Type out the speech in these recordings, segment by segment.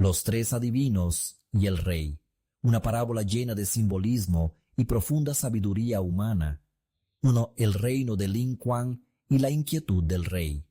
Los tres adivinos y el rey. Una parábola llena de simbolismo y profunda sabiduría humana. 1. El reino de Lin Kuan y la inquietud del rey.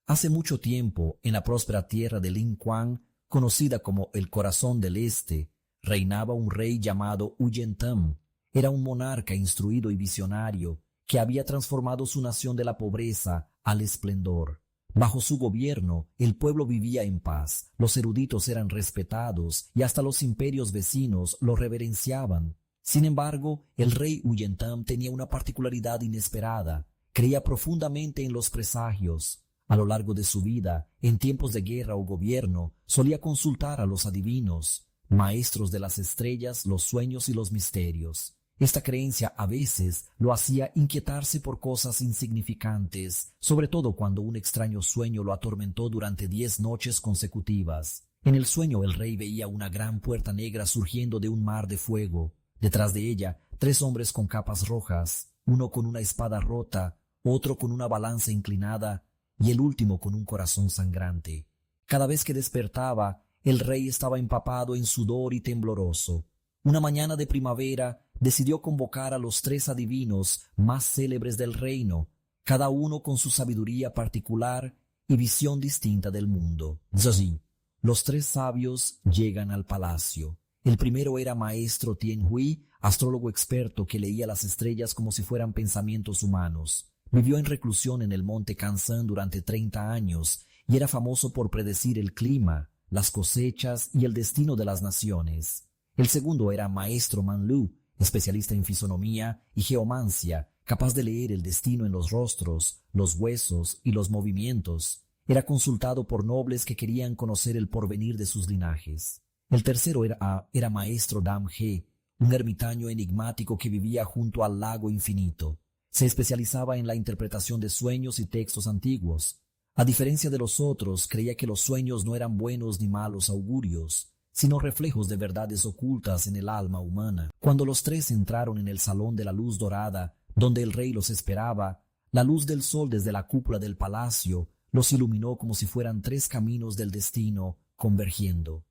Hace mucho tiempo, en la próspera tierra de Lin Kuan, conocida como el Corazón del Este, reinaba un rey llamado Huyen Tam. Era un monarca instruido y visionario que había transformado su nación de la pobreza al esplendor. Bajo su gobierno, el pueblo vivía en paz, los eruditos eran respetados y hasta los imperios vecinos lo reverenciaban. Sin embargo, el rey Huyen Tam tenía una particularidad inesperada. Creía profundamente en los presagios. A lo largo de su vida, en tiempos de guerra o gobierno, solía consultar a los adivinos, maestros de las estrellas, los sueños y los misterios. Esta creencia a veces lo hacía inquietarse por cosas insignificantes, sobre todo cuando un extraño sueño lo atormentó durante 10 noches consecutivas. En el sueño el rey veía una gran puerta negra surgiendo de un mar de fuego. Detrás de ella, 3 hombres con capas rojas, uno con una espada rota, otro con una balanza inclinada y el último con un corazón sangrante. Cada vez que despertaba, el rey estaba empapado en sudor y tembloroso. Una mañana de primavera, decidió convocar a los 3 adivinos más célebres del reino, cada uno con su sabiduría particular y visión distinta del mundo. Así, los 3 sabios llegan al palacio. El primero era maestro Tien Hui, astrólogo experto que leía las estrellas como si fueran pensamientos humanos. Vivió en reclusión en el monte Kansan durante 30 años y era famoso por predecir el clima, las cosechas y el destino de las naciones. El segundo era maestro Man Lu, especialista en fisonomía y geomancia, capaz de leer el destino en los rostros, los huesos y los movimientos. Era consultado por nobles que querían conocer el porvenir de sus linajes. El tercero era maestro Dam He, un ermitaño enigmático que vivía junto al lago infinito. Se especializaba en la interpretación de sueños y textos antiguos. A diferencia de los otros, creía que los sueños no eran buenos ni malos augurios, sino reflejos de verdades ocultas en el alma humana. Cuando los 3 entraron en el salón de la luz dorada, donde el rey los esperaba, la luz del sol desde la cúpula del palacio los iluminó como si fueran 3 caminos del destino convergiendo.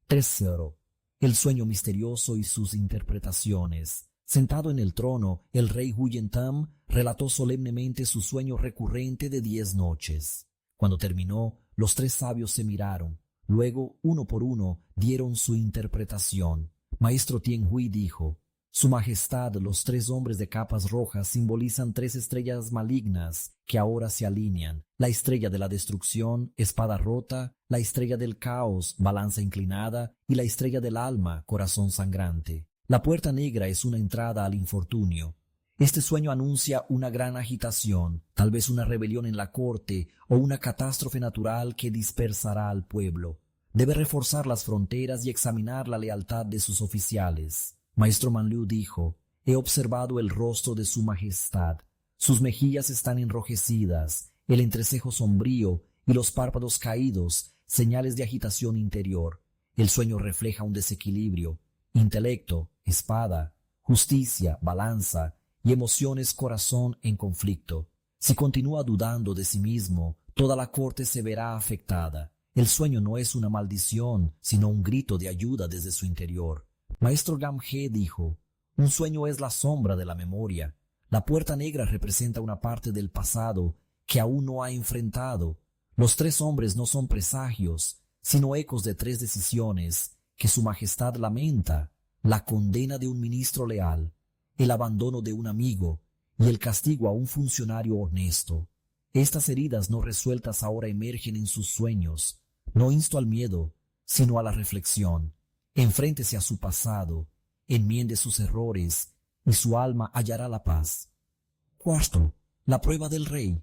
3.0. El sueño misterioso y sus interpretaciones. Sentado en el trono, el rey Huyen Tam relató solemnemente su sueño recurrente de 10 noches. Cuando terminó, los 3 sabios se miraron. Luego, uno por uno, dieron su interpretación. Maestro Tien Hui dijo: Su Majestad, los 3 hombres de capas rojas simbolizan 3 estrellas malignas que ahora se alinean. La estrella de la destrucción, espada rota, la estrella del caos, balanza inclinada, y la estrella del alma, corazón sangrante. La puerta negra es una entrada al infortunio. Este sueño anuncia una gran agitación, tal vez una rebelión en la corte o una catástrofe natural que dispersará al pueblo. Debe reforzar las fronteras y examinar la lealtad de sus oficiales. Maestro Man Lu dijo: He observado el rostro de su majestad. Sus mejillas están enrojecidas, el entrecejo sombrío y los párpados caídos, señales de agitación interior. El sueño refleja un desequilibrio. Intelecto, espada, justicia, balanza y emociones, corazón en conflicto. Si continúa dudando de sí mismo, toda la corte se verá afectada. El sueño no es una maldición, sino un grito de ayuda desde su interior. Maestro Gam He dijo: Un sueño es la sombra de la memoria. La puerta negra representa una parte del pasado que aún no ha enfrentado. Los 3 hombres no son presagios, sino ecos de 3 decisiones que su majestad lamenta: la condena de un ministro leal, el abandono de un amigo y el castigo a un funcionario honesto. Estas heridas no resueltas ahora emergen en sus sueños. No insto al miedo, sino a la reflexión. Enfréntese a su pasado, enmiende sus errores y su alma hallará la paz. 4. La prueba del rey.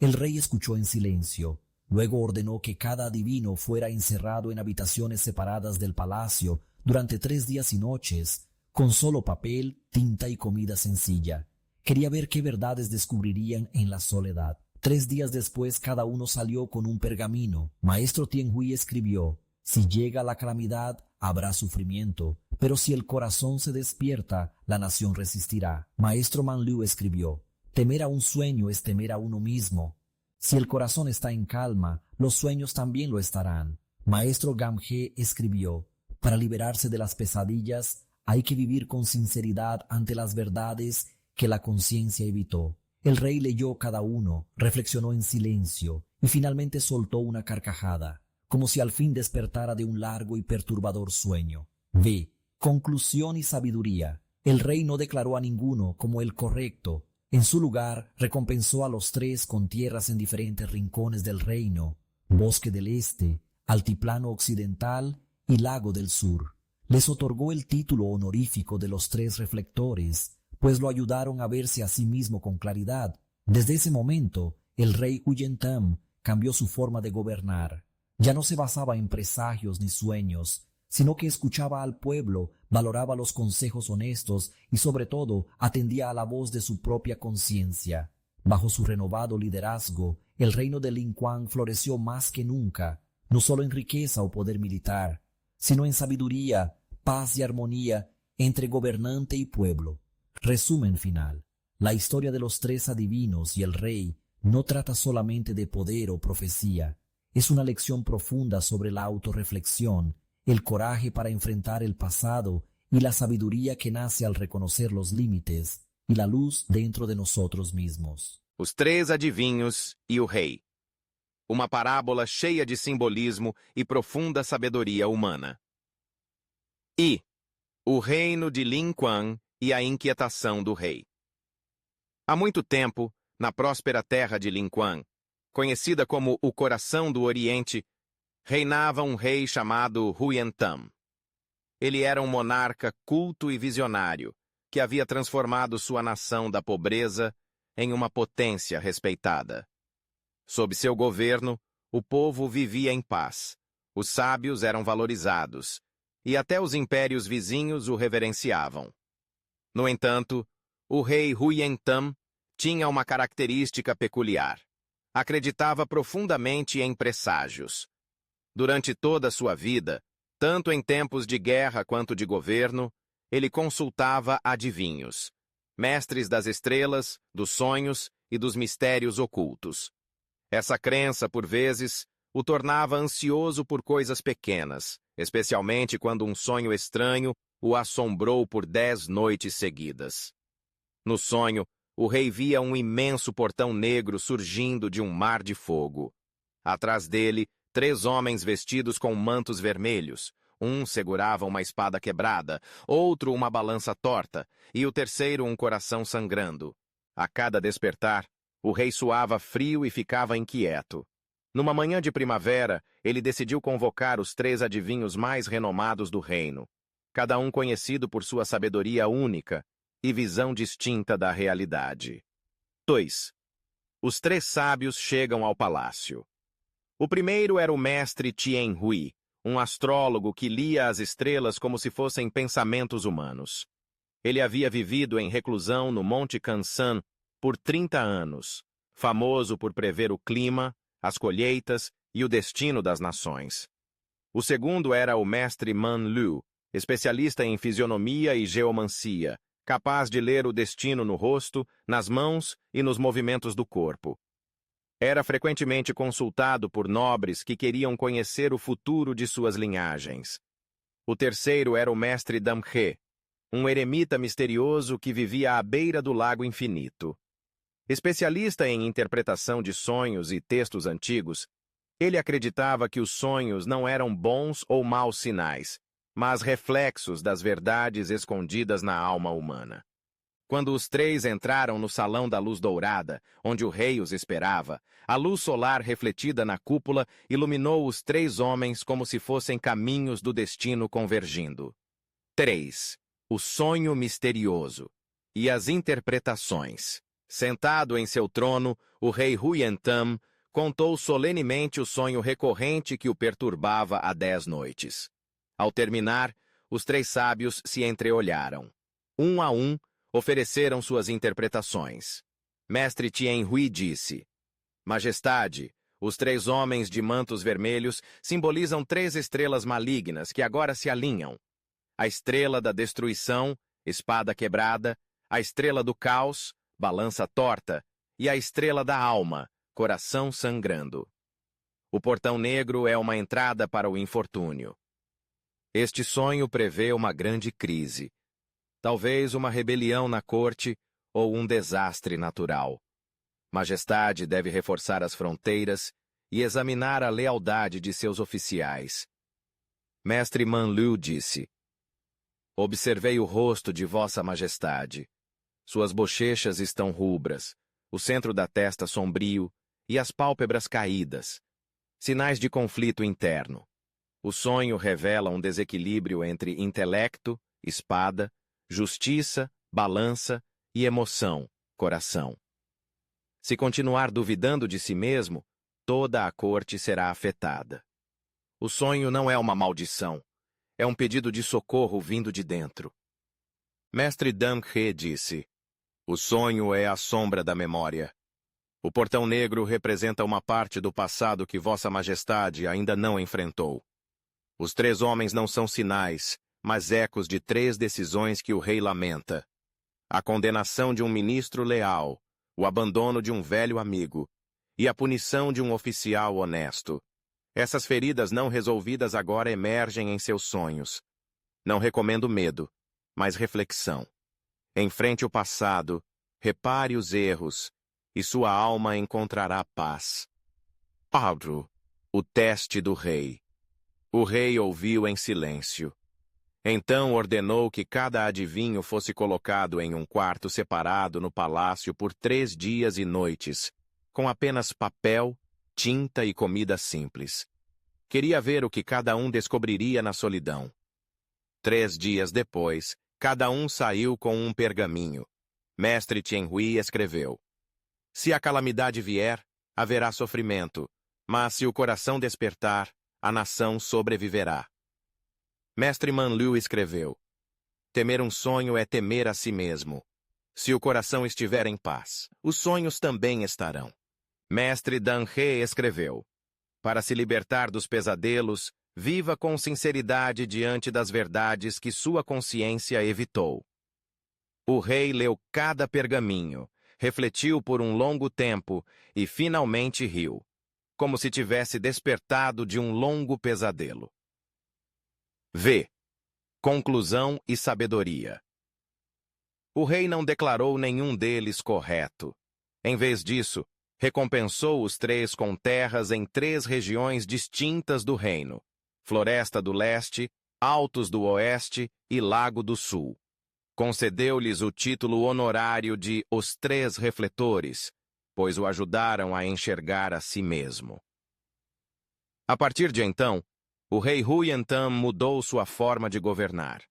El rey escuchó en silencio. Luego ordenó que cada adivino fuera encerrado en habitaciones separadas del palacio durante 3 días y noches, con solo papel, tinta y comida sencilla. Quería ver qué verdades descubrirían en la soledad. 3 días después cada uno salió con un pergamino. Maestro Tien Hui escribió: Si llega la calamidad, habrá sufrimiento, pero si el corazón se despierta, la nación resistirá. Maestro Man Lu escribió: Temer a un sueño es temer a uno mismo. Si el corazón está en calma, los sueños también lo estarán. Maestro Gamgee escribió: para liberarse de las pesadillas hay que vivir con sinceridad ante las verdades que la conciencia evitó. El rey leyó cada uno, reflexionó en silencio y finalmente soltó una carcajada, como si al fin despertara de un largo y perturbador sueño. V. Conclusión y sabiduría. El rey no declaró a ninguno como el correcto. En su lugar, recompensó a los tres con tierras en diferentes rincones del reino: Bosque del Este, Altiplano Occidental y Lago del Sur. Les otorgó el título honorífico de los tres reflectores, pues lo ayudaron a verse a sí mismo con claridad. Desde ese momento, el rey Huyen Tam cambió su forma de gobernar. Ya no se basaba en presagios ni sueños, sino que escuchaba al pueblo, valoraba los consejos honestos y sobre todo atendía a la voz de su propia conciencia. Bajo su renovado liderazgo, el reino de Lin Kuan floreció más que nunca, no solo en riqueza o poder militar, sino en sabiduría, paz y armonía entre gobernante y pueblo. Resumen final. La historia de los tres adivinos y el rey no trata solamente de poder o profecía. Es una lección profunda sobre la autorreflexión, el coraje para enfrentar el pasado y la sabiduría que nace al reconocer los límites y la luz dentro de nosotros mismos. Os Três Adivinhos e o Rei. Uma parábola cheia de simbolismo e profunda sabedoria humana. E o reino de Lin Kuan e a inquietação do rei. Há muito tempo, na próspera terra de Lin Kuan, conhecida como o Coração do Oriente, reinava um rei chamado Huyen Tam. Ele era um monarca culto e visionário, que havia transformado sua nação da pobreza em uma potência respeitada. Sob seu governo, o povo vivia em paz, os sábios eram valorizados, e até os impérios vizinhos o reverenciavam. No entanto, o rei Huyen Tam tinha uma característica peculiar. Acreditava profundamente em presságios. Durante toda a sua vida, tanto em tempos de guerra quanto de governo, ele consultava adivinhos, mestres das estrelas, dos sonhos e dos mistérios ocultos. Essa crença, por vezes, o tornava ansioso por coisas pequenas, especialmente quando um sonho estranho o assombrou por 10 noites seguidas. No sonho, o rei via um imenso portão negro surgindo de um mar de fogo. Atrás dele, 3 homens vestidos com mantos vermelhos. Um segurava uma espada quebrada, outro uma balança torta, e o terceiro um coração sangrando. A cada despertar, o rei suava frio e ficava inquieto. Numa manhã de primavera, ele decidiu convocar os 3 adivinhos mais renomados do reino, cada um conhecido por sua sabedoria única e visão distinta da realidade. 2. Os 3 sábios chegam ao palácio. O primeiro era o mestre Tien Hui, um astrólogo que lia as estrelas como se fossem pensamentos humanos. Ele havia vivido em reclusão no Monte Kansan por 30 anos, famoso por prever o clima, as colheitas e o destino das nações. O segundo era o mestre Man Lu, especialista em fisionomia e geomancia, capaz de ler o destino no rosto, nas mãos e nos movimentos do corpo. Era frequentemente consultado por nobres que queriam conhecer o futuro de suas linhagens. O terceiro era o mestre Damghe, um eremita misterioso que vivia à beira do lago infinito. Especialista em interpretação de sonhos e textos antigos, ele acreditava que os sonhos não eram bons ou maus sinais, mas reflexos das verdades escondidas na alma humana. Quando os 3 entraram no Salão da Luz Dourada, onde o rei os esperava, a luz solar refletida na cúpula iluminou os 3 homens como se fossem caminhos do destino convergindo. 3. O sonho misterioso e as interpretações. Sentado em seu trono, o rei Huyen Tam contou solenemente o sonho recorrente que o perturbava há 10 noites. Ao terminar, os 3 sábios se entreolharam. Um a um, ofereceram suas interpretações. Mestre Tien Hui disse: Majestade, os 3 homens de mantos vermelhos simbolizam 3 estrelas malignas que agora se alinham. A estrela da destruição, espada quebrada, a estrela do caos, balança torta, e a estrela da alma, coração sangrando. O portão negro é uma entrada para o infortúnio. Este sonho prevê uma grande crise. Talvez uma rebelião na corte ou um desastre natural. Majestade deve reforçar as fronteiras e examinar a lealdade de seus oficiais. Mestre Manliu disse: Observei o rosto de Vossa Majestade. Suas bochechas estão rubras, o centro da testa sombrio e as pálpebras caídas. Sinais de conflito interno. O sonho revela um desequilíbrio entre intelecto, espada, justiça, balança e emoção, coração. Se continuar duvidando de si mesmo, toda a corte será afetada. O sonho não é uma maldição. É um pedido de socorro vindo de dentro. Mestre Damhe disse: O sonho é a sombra da memória. O portão negro representa uma parte do passado que Vossa Majestade ainda não enfrentou. Os 3 homens não são sinais, mas ecos de 3 decisões que o rei lamenta. A condenação de um ministro leal, o abandono de um velho amigo e a punição de um oficial honesto. Essas feridas não resolvidas agora emergem em seus sonhos. Não recomendo medo, mas reflexão. Enfrente o passado, repare os erros, e sua alma encontrará paz. Padro, o teste do rei. O rei ouviu em silêncio. Então ordenou que cada adivinho fosse colocado em um quarto separado no palácio por 3 dias e noites, com apenas papel, tinta e comida simples. Queria ver o que cada um descobriria na solidão. 3 dias depois, cada um saiu com um pergaminho. Mestre Tianhui escreveu: Se a calamidade vier, haverá sofrimento, mas se o coração despertar, a nação sobreviverá. Mestre Manliu escreveu: Temer um sonho é temer a si mesmo. Se o coração estiver em paz, os sonhos também estarão. Mestre Danhe escreveu: Para se libertar dos pesadelos, viva com sinceridade diante das verdades que sua consciência evitou. O rei leu cada pergaminho, refletiu por um longo tempo e finalmente riu, como se tivesse despertado de um longo pesadelo. V. Conclusão e sabedoria. O rei não declarou nenhum deles correto. Em vez disso, recompensou os 3 com terras em 3 regiões distintas do reino: Floresta do Leste, Altos do Oeste e Lago do Sul. Concedeu-lhes o título honorário de Os 3 Refletores, pois o ajudaram a enxergar a si mesmo. A partir de então, o rei Huyantan mudou sua forma de governar.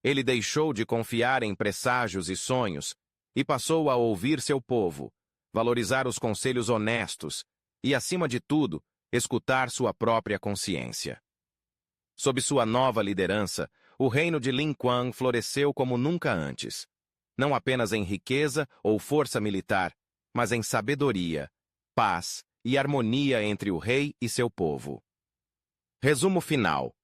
Ele deixou de confiar em presságios e sonhos e passou a ouvir seu povo, valorizar os conselhos honestos e, acima de tudo, escutar sua própria consciência. Sob sua nova liderança, o reino de Lin Quan floresceu como nunca antes, não apenas em riqueza ou força militar, mas em sabedoria, paz e harmonia entre o rei e seu povo. Resumo final.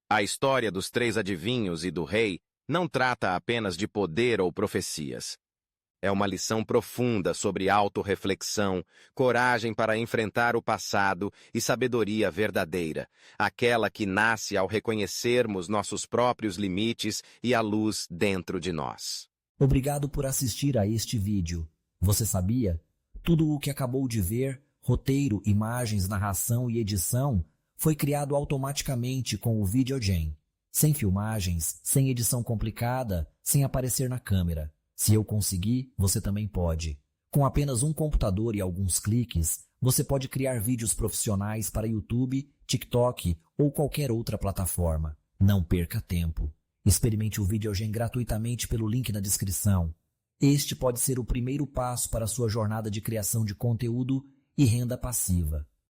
A história dos 3 adivinhos e do rei não trata apenas de poder ou profecias. É uma lição profunda sobre autorreflexão, coragem para enfrentar o passado e sabedoria verdadeira, aquela que nasce ao reconhecermos nossos próprios limites e a luz dentro de nós. Obrigado por assistir a este vídeo. Você sabia? Tudo o que acabou de ver, roteiro, imagens, narração e edição, foi criado automaticamente com o Videogen, sem filmagens, sem edição complicada, sem aparecer na câmera. Se eu conseguir, você também pode. Com apenas um computador e alguns cliques, você pode criar vídeos profissionais para YouTube, TikTok ou qualquer outra plataforma. Não perca tempo. Experimente o Videogen gratuitamente pelo link na descrição. Este pode ser o primeiro passo para a sua jornada de criação de conteúdo e renda passiva.